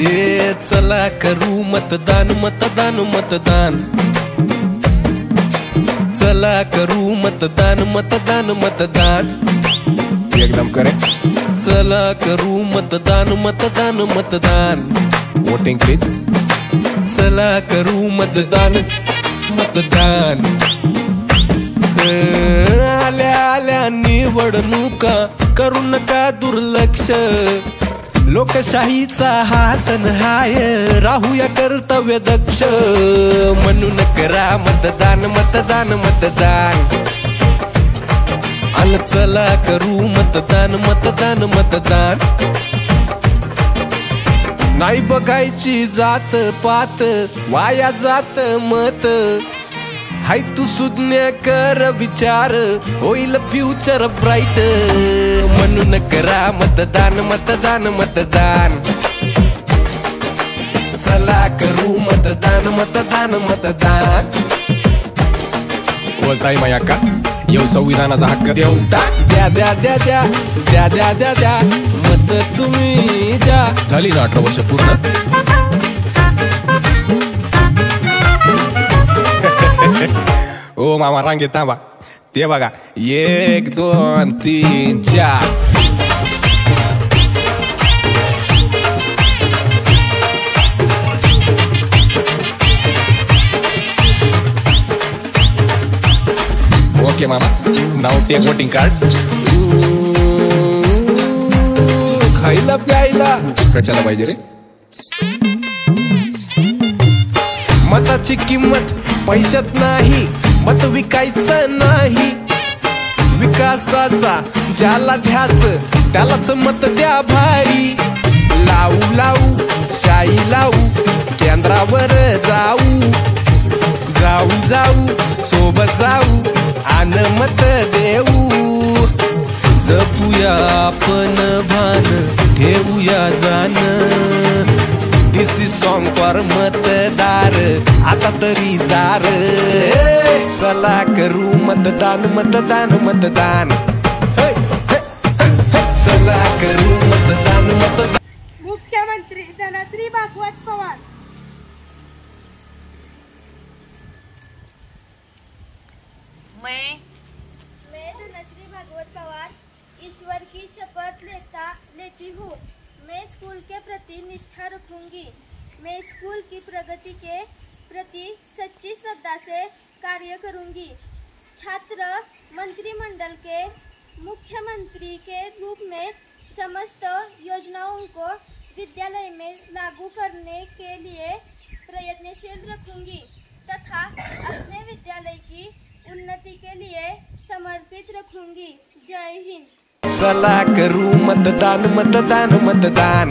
ये चला करू मतदान मतदान मतदान, चला करू मतदान मतदान मतदान, एकदम करेक्ट। चला करू मतदान मतदान मतदान, वोटिंग प्लीज। चला करू मतदान मतदान। आल्या आल्या निवडणुका करू नका दुर्लक्ष, लोकशाहीचा हा सण हाय, राहूया कर्तव्य दक्ष, म्हणून करा मतदान मतदान मतदान, आल चला करू मतदान मतदान मतदान। नाही बघायची जात पात, वाया जात मत, हाय तू सुज्ञ कर विचार, होईल फ्युचर ब्राईट, म्हणून करा मतदान मतदान मतदान, चला करू मतदान मतदान मतदान। बोलताय माया का येऊ संविधानाचा हक्क देऊ द्या द्या द्या द्या द्या द्या द्या द्या मत तुम्ही द्या। झाली ना 18 वर्ष पूर्ण। ओ मामा रांगेत थांबा, ते बघा 1 2 3 4। ओके मामा, नाव टेक वोटिंग कार्ड। खायला प्यायला कशाला पाहिजे रे? मताची किंमत पैशात नाही, मत विकायचं नाही, विकासाचा ज्याला ध्यास त्यालाच मत द्या भारी, लावू लावू शाई लावू, केंद्रावर जाऊ जाऊ जाऊ सोबत जाऊ, आन मत देऊ, जपूया आपण भान ठेवूया जाण, दिस इज सॉन्ग फॉर मतदार, आता तरी जार, चला करू मतदान मतदान मतदान, चला करू मतदान मतदान। मुख्यमंत्री धनश्री भागवत पवार। मैं धनश्री भागवत पवार ईश्वर की शपथ लेती हूँ। मैं स्कूल के प्रति निष्ठा रखूंगी। मैं स्कूल की प्रगति के प्रति सच्ची श्रद्धा से कार्य करूंगी। छात्र मंत्रिमंडल के मुख्यमंत्री के रूप में समस्त योजनाओं को विद्यालय में लागू करने के लिए प्रयत्नशील रखूंगी तथा अपने विद्यालय की उन्नति के लिए समर्पित रखूंगी। जय हिंद। चला करू मतदान मतदान मतदान,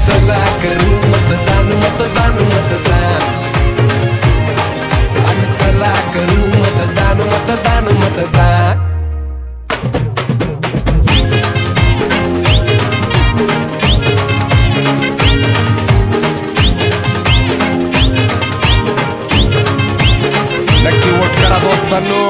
चला करू मतदान मतदान मतदान, चला करू मतदान मतदान मतदान। नक्की वोट करा दोस्तांनो।